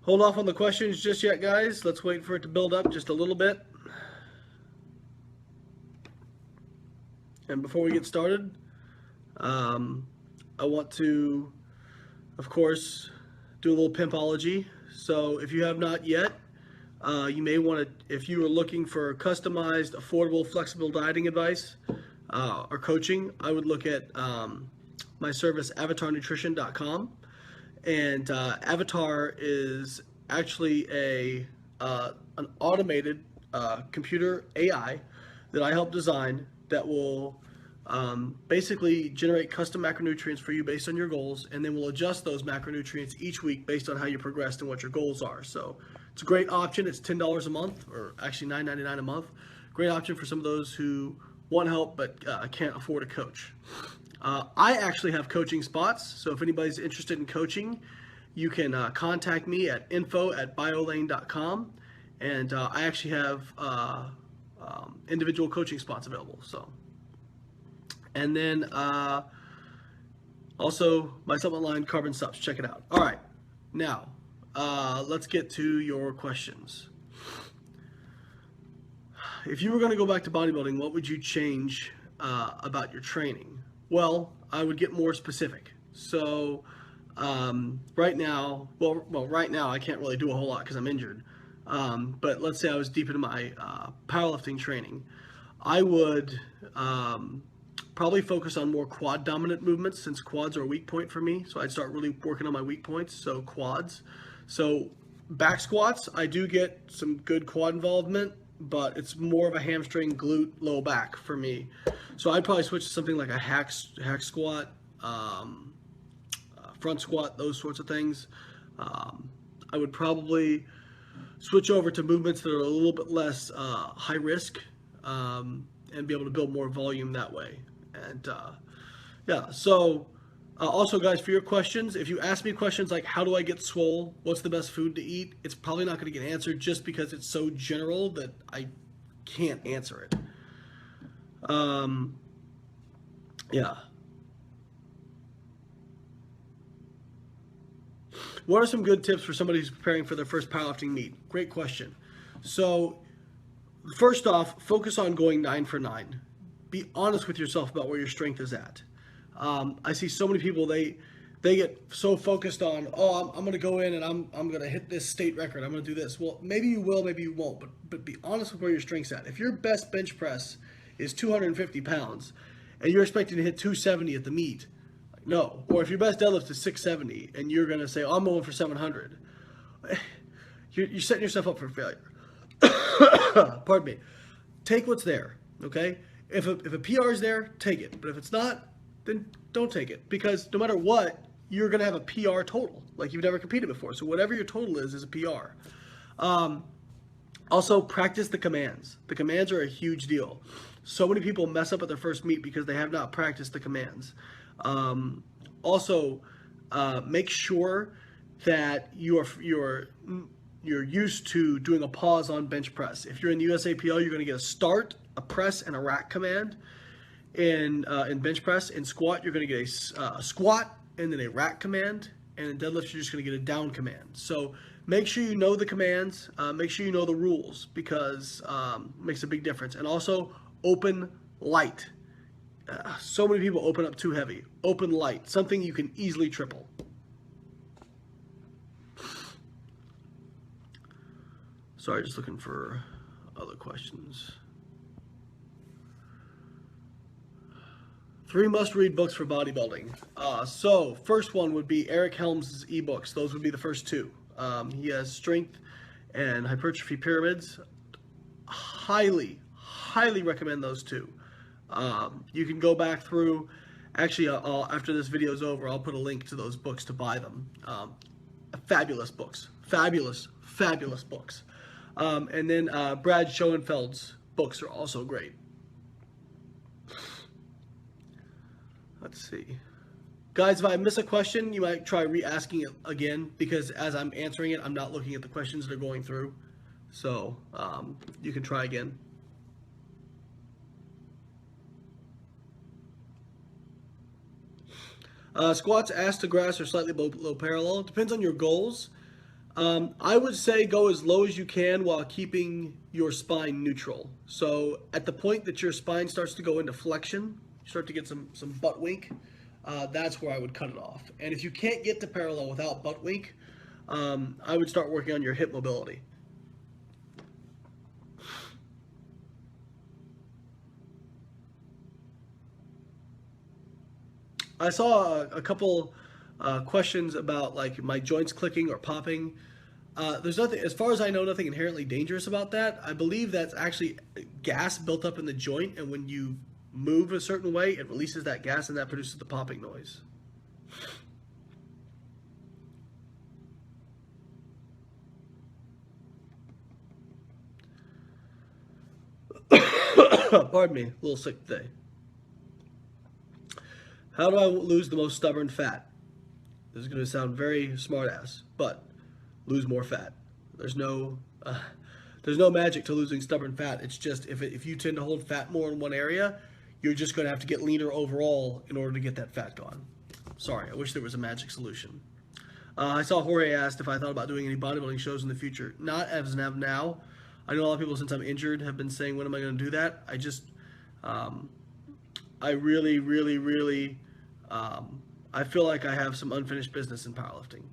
Hold off on the questions just yet, guys. Let's wait for it to build up just a little bit. And before we get started, I want to, of course, do a little pimpology. So if you have not yet, you may want to, if you are looking for customized, affordable, flexible dieting advice or coaching, I would look at my service, avatarnutrition.com. And Avatar is actually an automated computer AI that I helped design that will basically generate custom macronutrients for you based on your goals, and then we'll adjust those macronutrients each week based on how you progressed and what your goals are. So it's a great option. It's $10 a month, or actually $9.99 a month. Great option for some of those who want help but can't afford a coach. I actually have coaching spots, so if anybody's interested in coaching, you can contact me at info@biolayne.com, and I actually have individual coaching spots available. So, and then also my supplement line, Carbon Subs. Check it out. All right, now let's get to your questions. If you were going to go back to bodybuilding, what would you change about your training? Well, I would get more specific. So right now, right now I can't really do a whole lot because I'm injured. But let's say I was deep into my powerlifting training, I would probably focus on more quad dominant movements, since quads are a weak point for me. So I'd start really working on my weak points, so quads. So back squats, I do get some good quad involvement, but it's more of a hamstring, glute, low back for me. So I'd probably switch to something like a hack squat, front squat, those sorts of things. I would probably switch over to movements that are a little bit less high risk, and be able to build more volume that way. And yeah, so also guys, for your questions, if you ask me questions like how do I get swole, what's the best food to eat, it's probably not going to get answered just because it's so general that I can't answer it. Yeah. What are some good tips for somebody who's preparing for their first powerlifting meet? Great question. So first off, focus on going 9 for 9. Be honest with yourself about where your strength is at. I see so many people, they get so focused on, oh, I'm going to go in and I'm going to hit this state record. I'm going to do this. Well, maybe you will, maybe you won't, but be honest with where your strength's at. If your best bench press is 250 pounds and you're expecting to hit 270 at the meet, no. Or if your best deadlift is 670 and you're going to say, oh, I'm going for 700, you're setting yourself up for failure. Pardon me. Take what's there, okay? If a PR is there, take it. But if it's not, then don't take it. Because no matter what, you're going to have a PR total, like you've never competed before. So whatever your total is a PR. Also, practice the commands. The commands are a huge deal. So many people mess up at their first meet because they have not practiced the commands. Also, make sure that you're used to doing a pause on bench press. If you're in the USAPL, you're going to get a start, a press, and a rack command. In bench press, in squat, you're going to get a squat and then a rack command. And in deadlift, you're just going to get a down command. So make sure you know the commands. Make sure you know the rules, because it makes a big difference. And also, open light. So many people open up too heavy. Open light, something you can easily triple. Sorry, just looking for other questions. 3 must-read books for bodybuilding. So first one would be Eric Helms' ebooks. Those would be the first 2. He has Strength and Hypertrophy Pyramids. Highly recommend those 2. You can go back through, actually after this video is over, I'll put a link to those books to buy them. Fabulous books, fabulous books. And then Brad Schoenfeld's books are also great. Let's see. Guys, if I miss a question, you might try re-asking it again, because as I'm answering it, I'm not looking at the questions that are going through. So you can try again. Squats ass to grass or slightly below parallel. Depends on your goals. I would say go as low as you can while keeping your spine neutral. So at the point that your spine starts to go into flexion, you start to get some butt wink, that's where I would cut it off. And if you can't get to parallel without butt wink, I would start working on your hip mobility. I saw a couple questions about like my joints clicking or popping. There's nothing, as far as I know, nothing inherently dangerous about that. I believe that's actually gas built up in the joint, and when you move a certain way, it releases that gas, and that produces the popping noise. Pardon me, a little sick today. How do I lose the most stubborn fat? This is going to sound very smart-ass, but lose more fat. There's no magic to losing stubborn fat. It's just if you tend to hold fat more in one area, you're just going to have to get leaner overall in order to get that fat gone. Sorry, I wish there was a magic solution. I saw Jorge asked if I thought about doing any bodybuilding shows in the future. Not as of now. I know a lot of people since I'm injured have been saying, when am I going to do that? I just, I really, really, really, I feel like I have some unfinished business in powerlifting.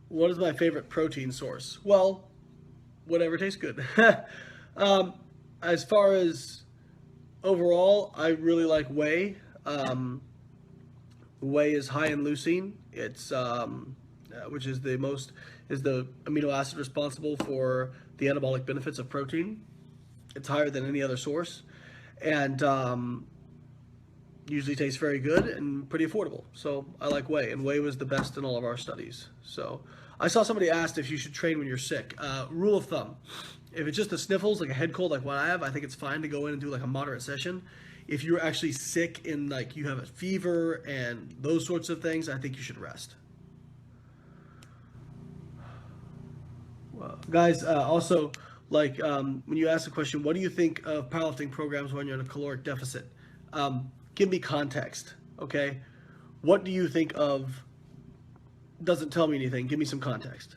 What is my favorite protein source? Well, whatever tastes good. As far as overall, I really like whey. Whey is high in leucine. It's which is the amino acid responsible for the anabolic benefits of protein. It's higher than any other source, and usually tastes very good and pretty affordable. So I like whey, and whey was the best in all of our studies. So I saw somebody asked if you should train when you're sick. Rule of thumb: if it's just the sniffles, like a head cold, like what I have, I think it's fine to go in and do like a moderate session. If you're actually sick and like you have a fever and those sorts of things, I think you should rest. Well, guys, also, like when you ask the question, what do you think of powerlifting programs when you're in a caloric deficit? Give me context, okay? What do you think of? Doesn't tell me anything. Give me some context.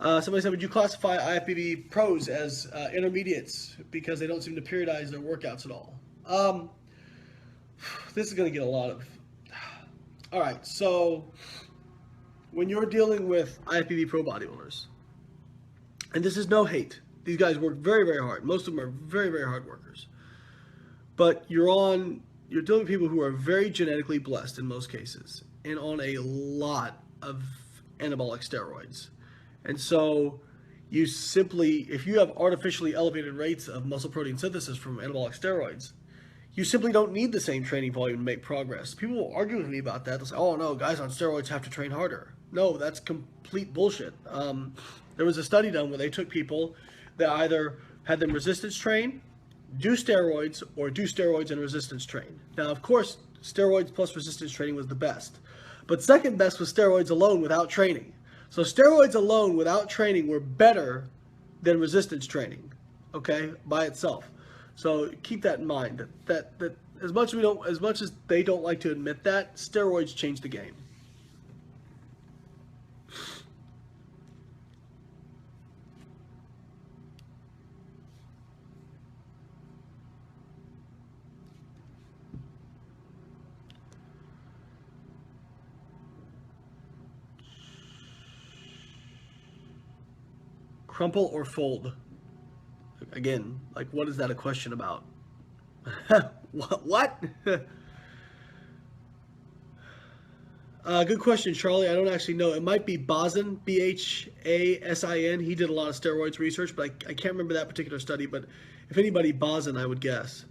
Somebody said, would you classify IFBB pros as intermediates because they don't seem to periodize their workouts at all? This is going to get a lot of... All right, so when you're dealing with IFBB Pro bodybuilders, and this is no hate. These guys work very, very hard. Most of them are very, very hard workers. But you're dealing with people who are very genetically blessed in most cases and on a lot of anabolic steroids. And so you simply, if you have artificially elevated rates of muscle protein synthesis from anabolic steroids, you simply don't need the same training volume to make progress. People will argue with me about that. They'll say, oh no, guys on steroids have to train harder. No, that's complete bullshit. There was a study done where they took people that either had them resistance train, do steroids, or do steroids and resistance train. Now, of course, steroids plus resistance training was the best. But second best was steroids alone without training. So steroids alone without training were better than resistance training, okay, by itself. So keep that in mind. That as much as they don't like to admit that, steroids changed the game. Crumple or fold? Again, like, what is that a question about? What? Good question, Charlie. I don't actually know. It might be Bazin, Bhasin. He did a lot of steroids research, but I can't remember that particular study. But if anybody, Bazin, I would guess.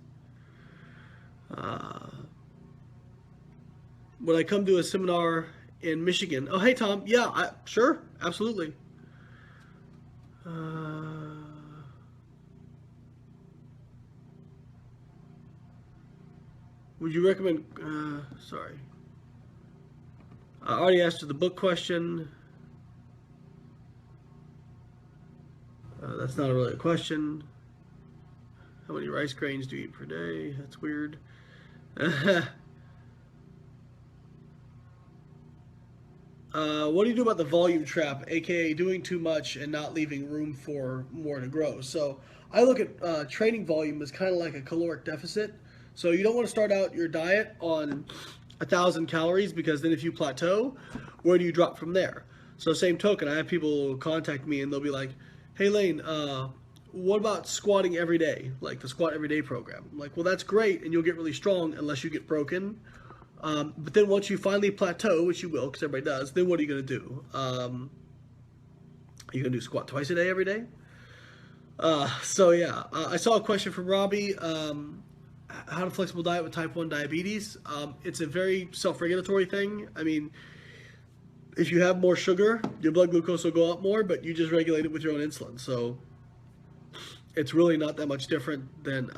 Would I come to a seminar in Michigan? Oh, hey, Tom. Yeah, sure. Absolutely. Would you recommend, sorry. I already asked you the book question. That's not really a question. How many rice grains do you eat per day? That's weird. What do you do about the volume trap, aka doing too much and not leaving room for more to grow? So I look at training volume as kind of like a caloric deficit. So you don't want to start out your diet on 1,000 calories, because then if you plateau, where do you drop from there? So same token, I have people contact me and they'll be like, hey Lane, what about squatting every day, like the Squat Every Day program? I'm like, well, that's great, and you'll get really strong unless you get broken. But then once you finally plateau, which you will, because everybody does, then what are you going to do? Are you going to do squat twice a day every day? So yeah, I saw a question from Robbie. How to flexible diet with type 1 diabetes. It's a very self-regulatory thing. I mean, if you have more sugar, your blood glucose will go up more, but you just regulate it with your own insulin. So it's really not that much different than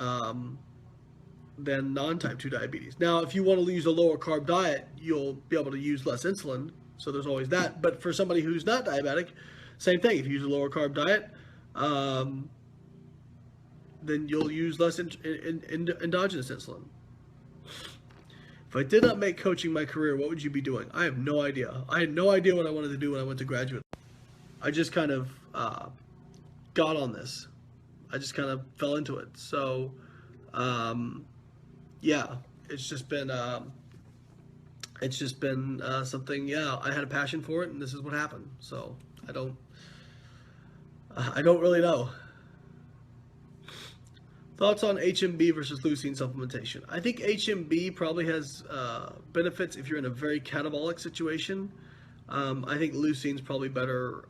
non-type 2 diabetes. Now, if you want to use a lower carb diet, you'll be able to use less insulin. So there's always that. But for somebody who's not diabetic, same thing. If you use a lower carb diet, then you'll use less endogenous insulin. If I did not make coaching my career, what would you be doing? I have no idea. I had no idea what I wanted to do when I went to graduate. I just kind of got on this. I just kind of fell into it. So, yeah, it's just been something. Yeah, I had a passion for it, and this is what happened. So I don't really know. Thoughts on HMB versus leucine supplementation? I think HMB probably has benefits if you're in a very catabolic situation. I think leucine's probably better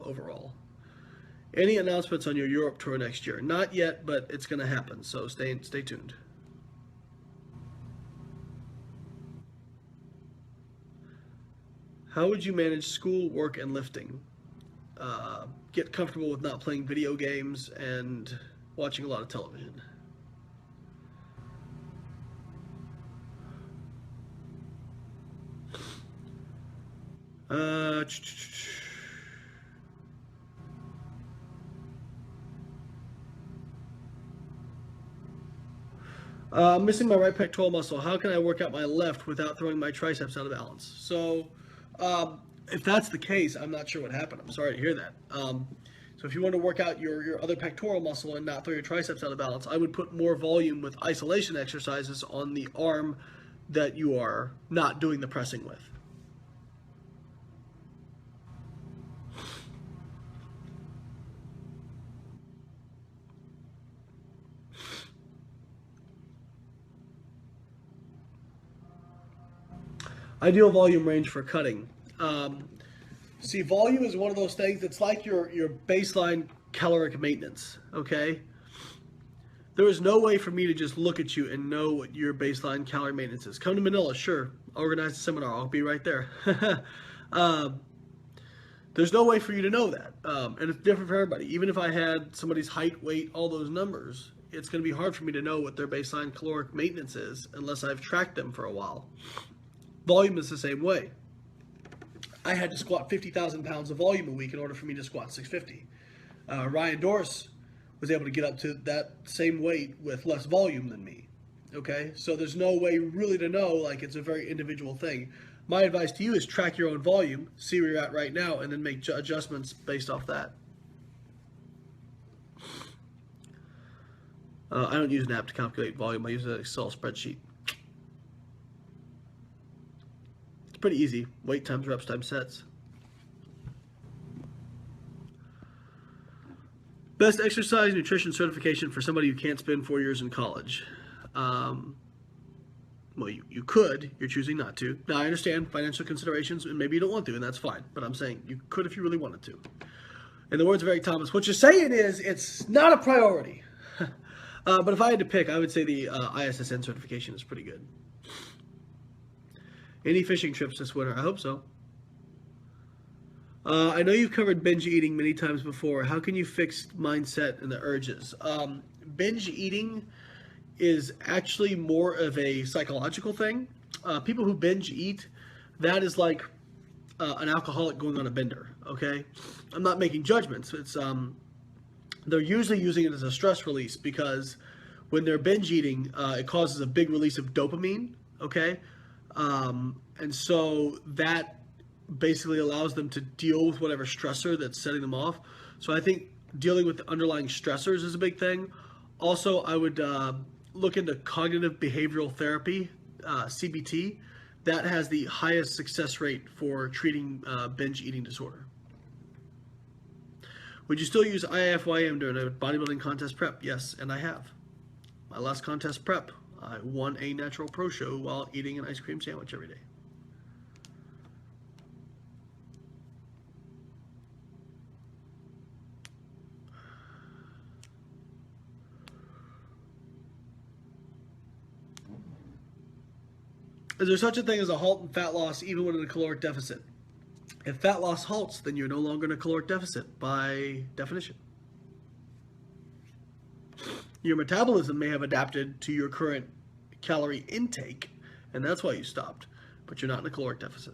overall. Any announcements on your Europe tour next year? Not yet, but it's going to happen, so stay tuned. How would you manage school, work, and lifting? Get comfortable with not playing video games and watching a lot of television. Missing my right pectoral muscle. How can I work out my left without throwing my triceps out of balance? So, if that's the case, I'm not sure what happened. I'm sorry to hear that. So if you want to work out your other pectoral muscle and not throw your triceps out of balance, I would put more volume with isolation exercises on the arm that you are not doing the pressing with. Ideal volume range for cutting. See, volume is one of those things that's like your baseline caloric maintenance, okay? There is no way for me to just look at you and know what your baseline calorie maintenance is. Come to Manila, sure. I'll organize a seminar. I'll be right there. There's no way for you to know that. And it's different for everybody. Even if I had somebody's height, weight, all those numbers, it's going to be hard for me to know what their baseline caloric maintenance is unless I've tracked them for a while. Volume is the same way. I had to squat 50,000 pounds of volume a week in order for me to squat 650. Ryan Doris was able to get up to that same weight with less volume than me. Okay, so there's no way really to know. Like, it's a very individual thing. My advice to you is track your own volume, see where you're at right now, and then make adjustments based off that. I don't use an app to calculate volume. I use an Excel spreadsheet. Pretty easy. Weight times reps times sets. Best exercise nutrition certification for somebody who can't spend 4 years in college. Well, you could. You're choosing not to. Now, I understand financial considerations, and maybe you don't want to, and that's fine. But I'm saying you could if you really wanted to. In the words of Eric Thomas, what you're saying is it's not a priority. But if I had to pick, I would say the ISSN certification is pretty good. Any fishing trips this winter? I hope so. I know you've covered binge eating many times before. How can you fix mindset and the urges? Binge eating is actually more of a psychological thing. People who binge eat, that is like an alcoholic going on a bender, okay? I'm not making judgments. It's they're usually using it as a stress release because when they're binge eating, it causes a big release of dopamine, okay? And so that basically allows them to deal with whatever stressor that's setting them off. So I think dealing with the underlying stressors is a big thing. Also, I would look into cognitive behavioral therapy, CBT. That has the highest success rate for treating binge eating disorder. Would you still use IFYM during a bodybuilding contest prep? Yes, and I have. My last contest prep, I won a natural pro show while eating an ice cream sandwich every day. Is there such a thing as a halt in fat loss even when in a caloric deficit? If fat loss halts, then you're no longer in a caloric deficit by definition. Your metabolism may have adapted to your current calorie intake, and that's why you stopped, but you're not in a caloric deficit.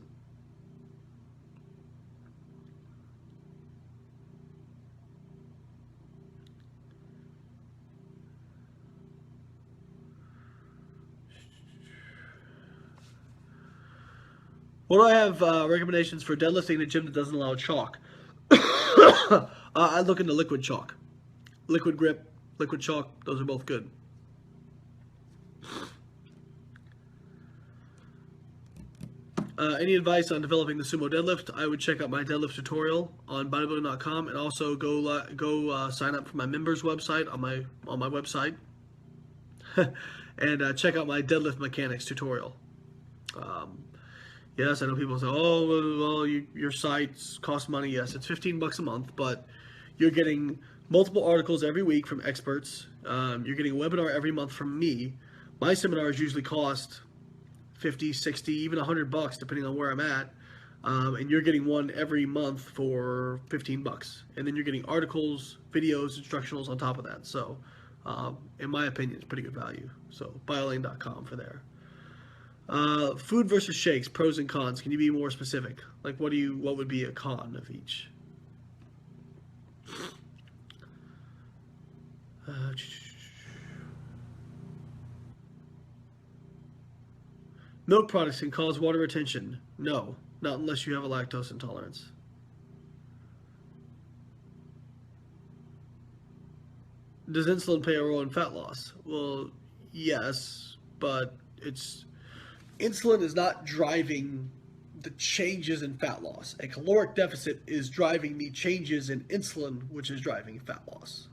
What do I have recommendations for deadlifting in a gym that doesn't allow chalk? I look into liquid chalk. Liquid grip, liquid chalk, those are both good. Any advice on developing the sumo deadlift? I would check out my deadlift tutorial on bodybuilding.com and also go sign up for my members website on my website and check out my deadlift mechanics tutorial. Yes, I know people say, oh, well, your sites cost money. Yes, it's $15 a month, but you're getting multiple articles every week from experts. You're getting a webinar every month from me. My seminars usually cost $50, $60, even $100, depending on where I'm at. And you're getting one every month for $15. And then you're getting articles, videos, instructionals on top of that. So, in my opinion, it's pretty good value. So, BioLayne.com for there. Food versus shakes, pros and cons. Can you be more specific? Like, what would be a con of each? Milk products can cause water retention. No, not unless you have a lactose intolerance. Does insulin play a role in fat loss? Well, yes, but insulin is not driving the changes in fat loss. A caloric deficit is driving the changes in insulin, which is driving fat loss.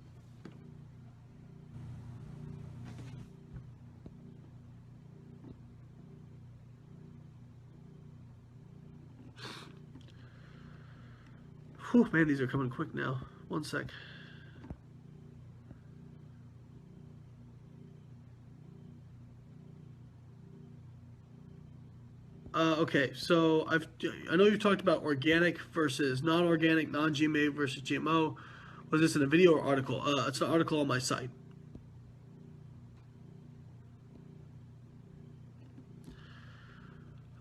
Whew, man, these are coming quick now. One sec. Okay, so I know you've talked about organic versus non-organic, non-GMO versus GMO. Was this in a video or article? It's an article on my site.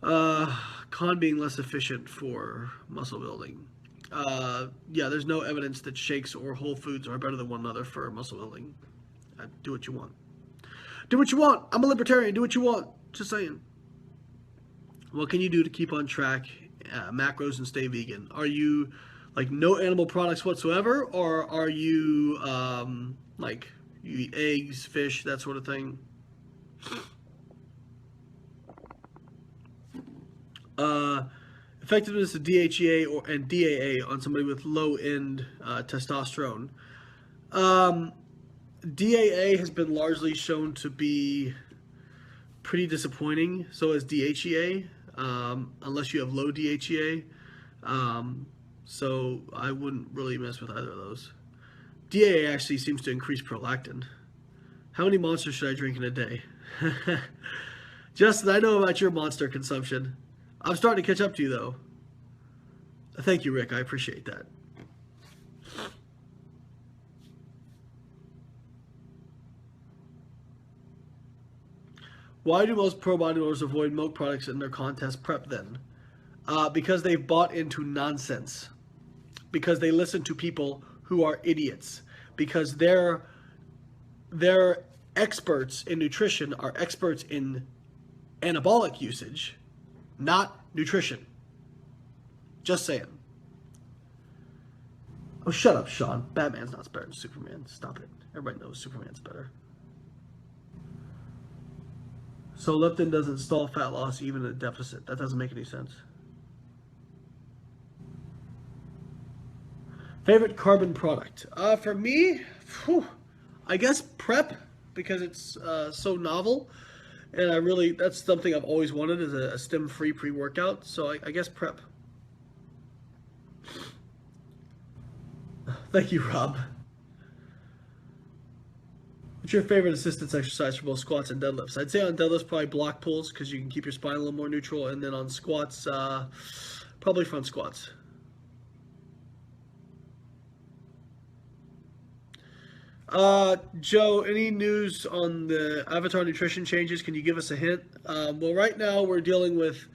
Con being less efficient for muscle building. Yeah, there's no evidence that shakes or whole foods are better than one another for muscle building. Do what you want. Do what you want. I'm a libertarian. Do what you want. Just saying. What can you do to keep on track, macros, and stay vegan? Are you like no animal products whatsoever, or are you like you eat eggs, fish, that sort of thing? Effectiveness of DHEA and DAA on somebody with low-end testosterone. DAA has been largely shown to be pretty disappointing. So is DHEA, unless you have low DHEA. So I wouldn't really mess with either of those. DAA actually seems to increase prolactin. How many monsters should I drink in a day? Justin, I know about your monster consumption. I'm starting to catch up to you, though. Thank you, Rick. I appreciate that. Why do most pro bodybuilders avoid milk products in their contest prep then? Because they've bought into nonsense. Because they listen to people who are idiots. because their experts in nutrition are experts in anabolic usage, not nutrition. Just saying. Oh, shut up, Sean. Batman's not better than Superman. Stop it. Everybody knows Superman's better. So leptin doesn't stall fat loss even at a deficit. That doesn't make any sense. Favorite carbon product? For me, I guess Prep, because it's so novel. And that's something I've always wanted, is a stem-free pre-workout. So I guess Prep. Thank you, Rob. What's your favorite assistance exercise for both squats and deadlifts? I'd say on deadlifts, probably block pulls, because you can keep your spine a little more neutral. And then on squats, probably front squats. Joe, any news on the Avatar nutrition changes? Can you give us a hint? Well, right now we're dealing with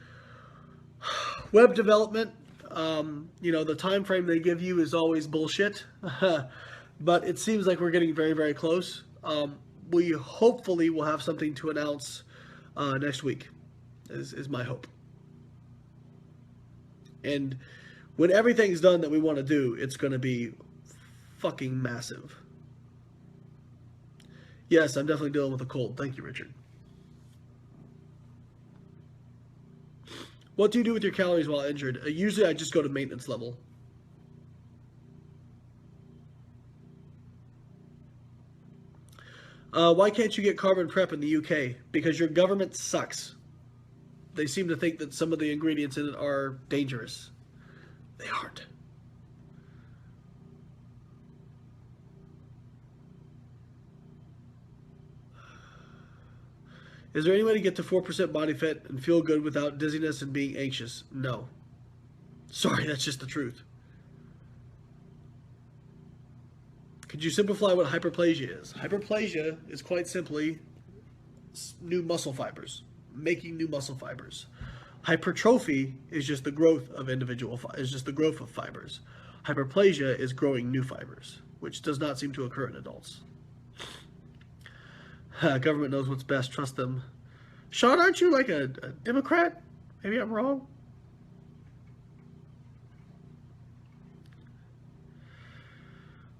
web development. The time frame they give you is always bullshit, but it seems like we're getting very, very close. We hopefully will have something to announce next week, is my hope. And when everything's done that we want to do, it's going to be fucking massive. Yes, I'm definitely dealing with a cold. Thank you, Richard. What do you do with your calories while injured? Usually I just go to maintenance level. Why can't you get carbon prep in the UK? Because your government sucks. They seem to think that some of the ingredients in it are dangerous. They aren't. Is there any way to get to 4% body fat and feel good without dizziness and being anxious? No. Sorry, that's just the truth. Could you simplify what hyperplasia is? Hyperplasia is quite simply new muscle fibers, making new muscle fibers. Hypertrophy is just the growth of fibers. Hyperplasia is growing new fibers, which does not seem to occur in adults. Government knows what's best. Trust them. Sean, aren't you like a Democrat? Maybe I'm wrong.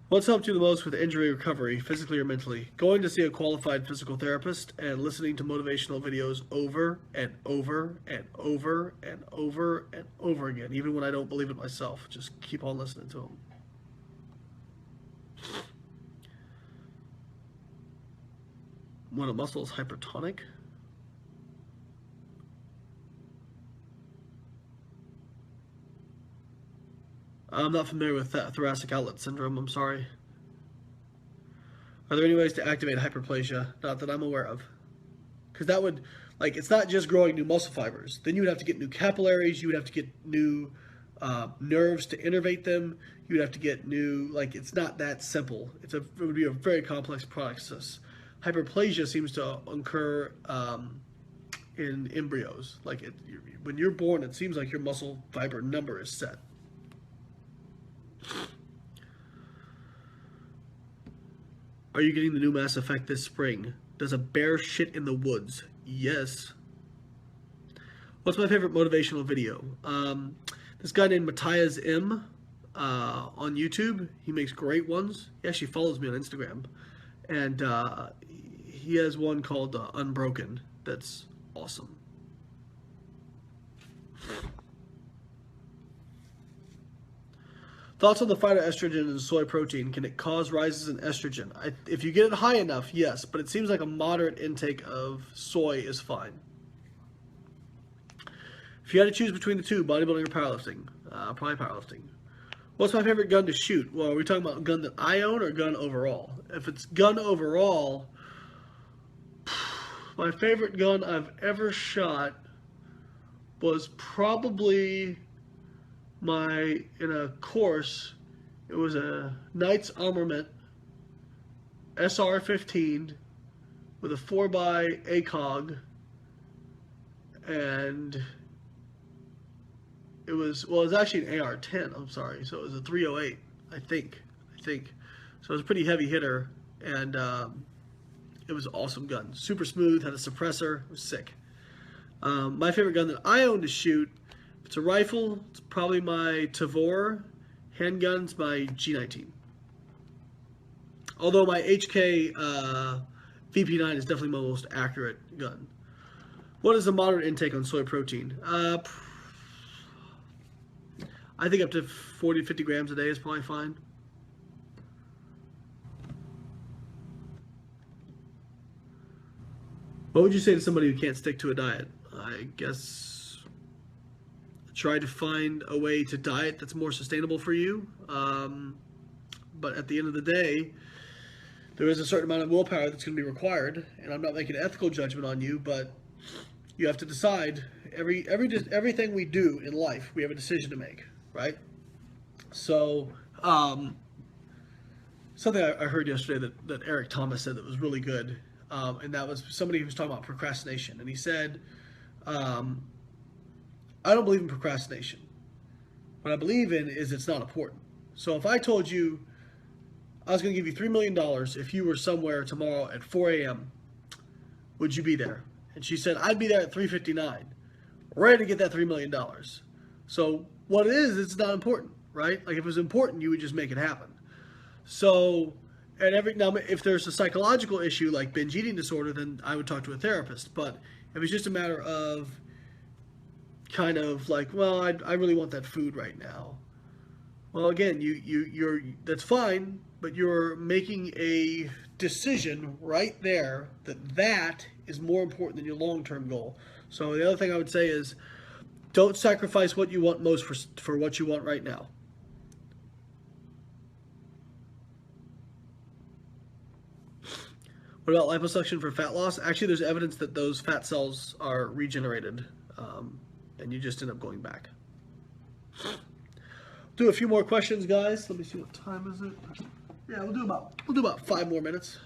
What's helped you the most with injury recovery, physically or mentally? Going to see a qualified physical therapist and listening to motivational videos over and over and over and over and over again, even when I don't believe it myself. Just keep on listening to them. When a muscle is hypertonic? I'm not familiar with thoracic outlet syndrome, I'm sorry. Are there any ways to activate hyperplasia? Not that I'm aware of. Because that would, it's not just growing new muscle fibers. Then you would have to get new capillaries, you would have to get new nerves to innervate them, you would have to get new, it's not that simple. It would be a very complex process. Hyperplasia seems to occur in embryos. When you're born, it seems like your muscle fiber number is set. Are you getting the new Mass Effect this spring? Does a bear shit in the woods? Yes. What's my favorite motivational video? This guy named Matthias M on YouTube. He makes great ones. He actually follows me on Instagram. And he has one called Unbroken that's awesome. Thoughts on the phytoestrogen in soy protein? Can it cause rises in estrogen? If you get it high enough, yes, but it seems like a moderate intake of soy is fine. If you had to choose between the two, bodybuilding or powerlifting? Probably powerlifting. What's my favorite gun to shoot? Well, are we talking about gun that I own or gun overall? If it's gun overall, my favorite gun I've ever shot was probably in a course, it was a Knight's Armament SR-15 with a 4x ACOG, and it was actually an AR-10, I'm sorry, so it was a 308, I think. So it was a pretty heavy hitter, and it was an awesome gun. Super smooth, had a suppressor, it was sick. My favorite gun that I own to shoot, if it's a rifle, it's probably my Tavor. Handgun's my G19. Although my HK VP9 is definitely my most accurate gun. What is the moderate intake on soy protein? I think up to 40 to 50 grams a day is probably fine. What would you say to somebody who can't stick to a diet? I guess try to find a way to diet that's more sustainable for you. But at the end of the day, there is a certain amount of willpower that's going to be required, and I'm not making an ethical judgment on you, but you have to decide. Everything we do in life, we have a decision to make, right? So, something I heard yesterday that Eric Thomas said that was really good, and that was somebody who was talking about procrastination, and he said, I don't believe in procrastination. What I believe in is it's not important. So if I told you I was going to give you $3 million if you were somewhere tomorrow at 4 a.m., would you be there? And she said, I'd be there at 3:59, ready to get that $3 million. So what it is, it's not important, right? Like if it was important, you would just make it happen. So, now if there's a psychological issue like binge eating disorder, then I would talk to a therapist. But if it's just a matter of kind of like, well, I really want that food right now. Well, again, you're that's fine, but you're making a decision right there that is more important than your long-term goal. So the other thing I would say is don't sacrifice what you want most for what you want right now. What about liposuction for fat loss? Actually, there's evidence that those fat cells are regenerated, and you just end up going back. Do a few more questions, guys. Let me see, what time is it? Yeah, we'll do about 5 more minutes.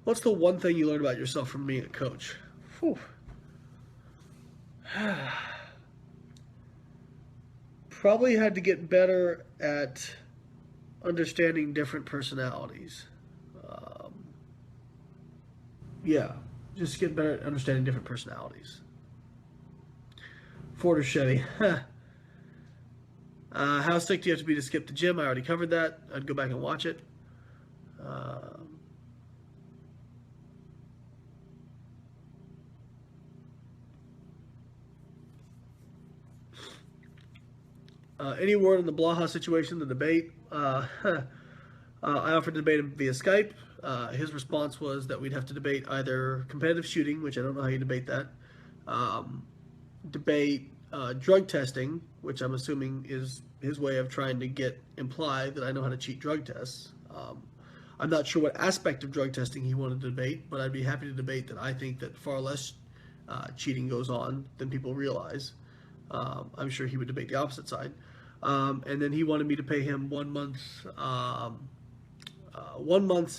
What's the one thing you learned about yourself from being a coach? Whew. Probably had to get better at understanding different personalities. Yeah, just get better at understanding different personalities. Ford or Chevy? How sick do you have to be to skip the gym? I already covered that. I'd go back and watch it. Any word on the Blaha situation, the debate? I offered to debate him via Skype. His response was that we'd have to debate either competitive shooting, which I don't know how you debate that, debate drug testing, which I'm assuming is his way of trying to imply that I know how to cheat drug tests. I'm not sure what aspect of drug testing he wanted to debate, but I'd be happy to debate that I think that far less cheating goes on than people realize. I'm sure he would debate the opposite side. And then he wanted me to pay him 1 month's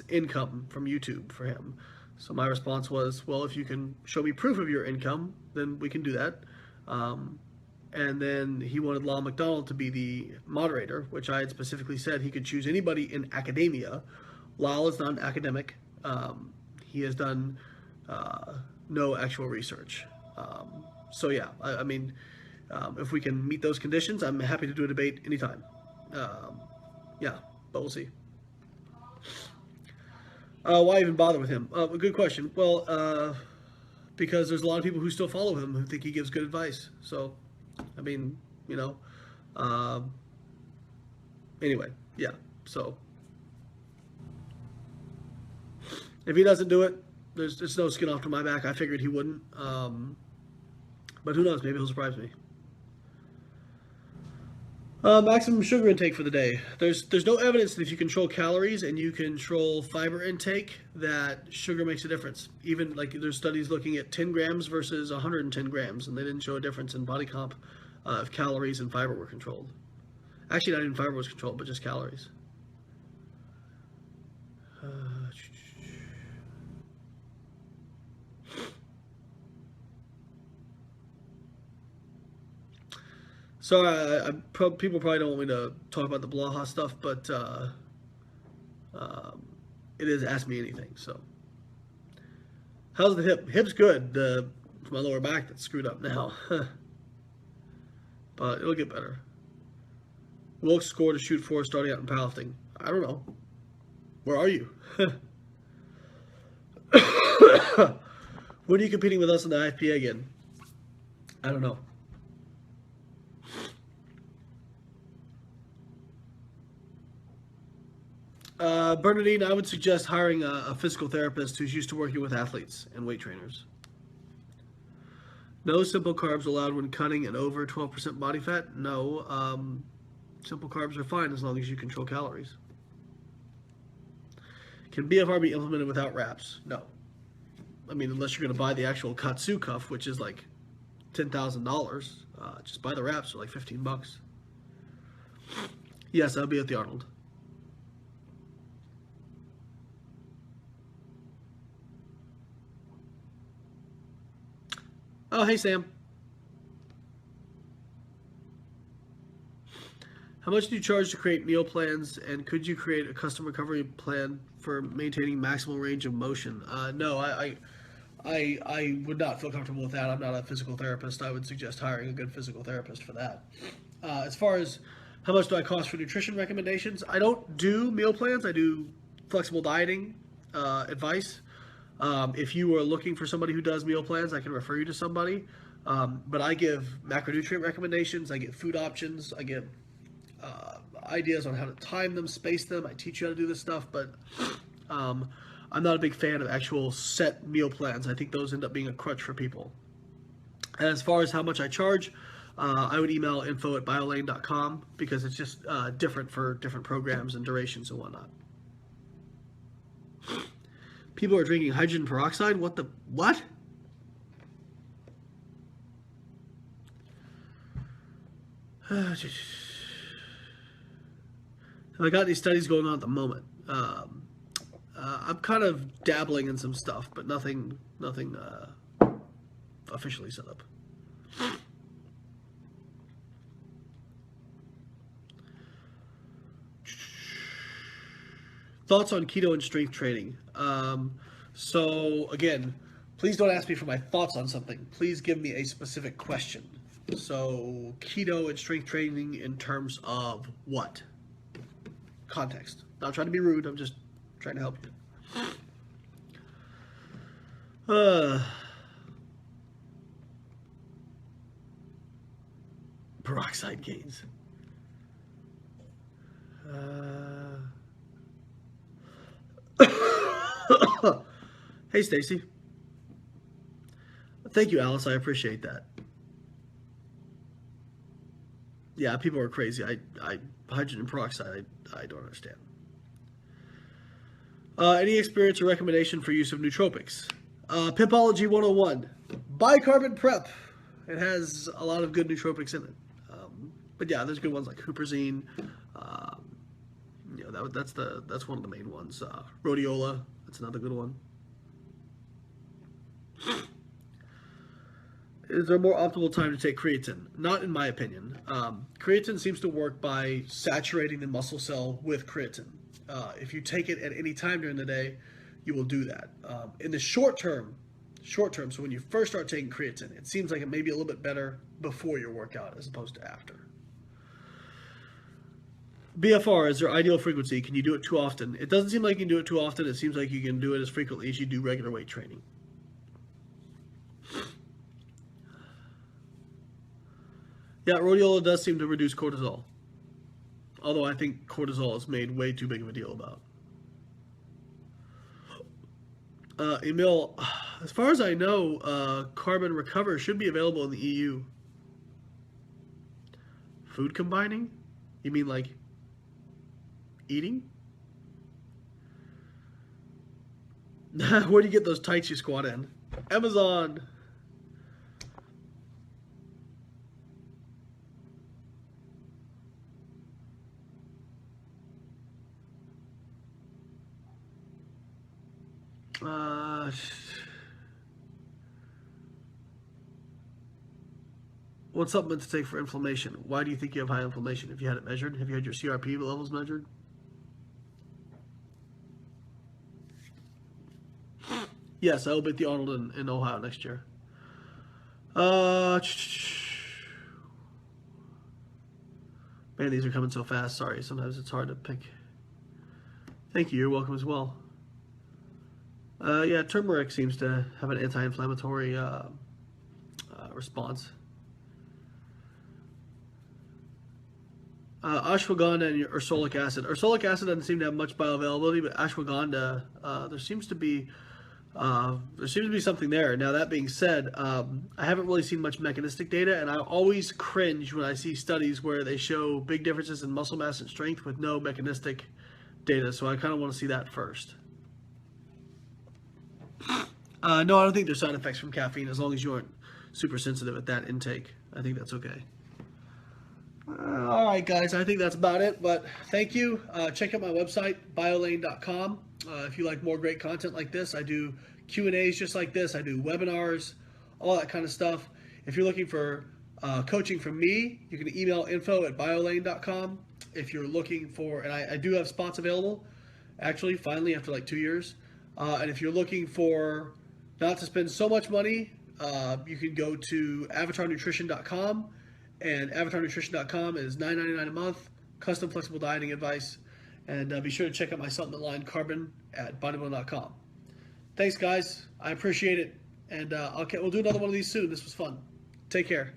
income from YouTube for him. So my response was, well, if you can show me proof of your income, then we can do that. And then he wanted Lyle McDonald to be the moderator, which I had specifically said he could choose anybody in academia. Lyle is not an academic. He has done no actual research. So yeah, I mean, if we can meet those conditions, I'm happy to do a debate anytime. Yeah, but we'll see. Why even bother with him? Good question. Well, because there's a lot of people who still follow him who think he gives good advice. So, I mean, you know, anyway, yeah. So, if he doesn't do it, there's no skin off to my back. I figured he wouldn't. But who knows? Maybe he'll surprise me. Maximum sugar intake for the day. There's no evidence that if you control calories and you control fiber intake, that sugar makes a difference. Even like there's studies looking at 10 grams versus 110 grams, and they didn't show a difference in body comp if calories and fiber were controlled. Actually, not even fiber was controlled, but just calories. Sorry, people probably don't want me to talk about the Blaha stuff, but it is Ask Me Anything. So, how's the hip? Hip's good. It's my lower back that's screwed up now, but it'll get better. Wilkes score to shoot for starting out in powerlifting. I don't know. Where are you? When are you competing with us in the IFBB again? I don't know. Bernadine, I would suggest hiring a physical therapist who's used to working with athletes and weight trainers. No simple carbs allowed when cutting and over 12% body fat? No. Simple carbs are fine as long as you control calories. Can BFR be implemented without wraps? No. I mean, unless you're going to buy the actual Katsu cuff, which is like $10,000. Just buy the wraps for like $15. Yes, I'll be at the Arnold. Oh, hey, Sam. How much do you charge to create meal plans, and could you create a custom recovery plan for maintaining maximal range of motion? No, I would not feel comfortable with that. I'm not a physical therapist. I would suggest hiring a good physical therapist for that. As far as how much do I cost for nutrition recommendations, I don't do meal plans. I do flexible dieting advice. If you are looking for somebody who does meal plans, I can refer you to somebody. But I give macronutrient recommendations. I give food options. I give ideas on how to time them, space them. I teach you how to do this stuff, but I'm not a big fan of actual set meal plans. I think those end up being a crutch for people. And as far as how much I charge, I would email info@biolayne.com because it's just different for different programs and durations and whatnot. People are drinking hydrogen peroxide? What? I got these studies going on at the moment. I'm kind of dabbling in some stuff, but nothing officially set up. Thoughts on keto and strength training. So again, please don't ask me for my thoughts on something. Please give me a specific question. So keto and strength training in terms of what? Context. Not trying to be rude. I'm just trying to help you. Peroxide gains. Hey, Stacy. Thank you, Alice. I appreciate that. Yeah, people are crazy. Hydrogen peroxide, I don't understand. Any experience or recommendation for use of nootropics? Pimpology 101. Bicarbonate prep. It has a lot of good nootropics in it. But yeah, there's good ones like Huperzine. That's one of the main ones. Rhodiola, that's another good one. Is there a more optimal time to take creatine? Not in my opinion. Creatine seems to work by saturating the muscle cell with creatine. If you take it at any time during the day, you will do that. In the short term, so when you first start taking creatine, it seems like it may be a little bit better before your workout as opposed to after. BFR is their ideal frequency. Can you do it too often? It doesn't seem like you can do it too often. It seems like you can do it as frequently as you do regular weight training. Yeah, rhodiola does seem to reduce cortisol. Although I think cortisol is made way too big of a deal about. Emil, as far as I know, Carbon Recover should be available in the EU. Food combining? You mean like eating? Where do you get those tights you squat in? Amazon. What's supplement to take for inflammation? Why do you think you have high inflammation? Have you had it measured? Have you had your CRP levels measured? Yes, I will beat the Arnold in Ohio next year. Man, these are coming so fast. Sorry, sometimes it's hard to pick. Thank you. You're welcome as well. Yeah, turmeric seems to have an anti-inflammatory response. Ashwagandha and ursolic acid. Ursolic acid doesn't seem to have much bioavailability, but ashwagandha, there seems to be something there. Now, that being said, I haven't really seen much mechanistic data, and I always cringe when I see studies where they show big differences in muscle mass and strength with no mechanistic data, so I kind of want to see that first. No, I don't think there's side effects from caffeine as long as you aren't super sensitive at that intake. I think that's okay. All right, guys, I think that's about it, but thank you. Check out my website, BioLayne.com. If you like more great content like this, I do Q&As just like this. I do webinars, all that kind of stuff. If you're looking for coaching from me, you can email info@BioLayne.com. If you're looking for, and I do have spots available, actually, finally, after like 2 years. And if you're looking for not to spend so much money, you can go to avatarnutrition.com. And avatarnutrition.com is $9.99 a month, custom flexible dieting advice. And be sure to check out my supplement line, Carbon, at bodybuilding.com. Thanks, guys. I appreciate it. And we'll do another one of these soon. This was fun. Take care.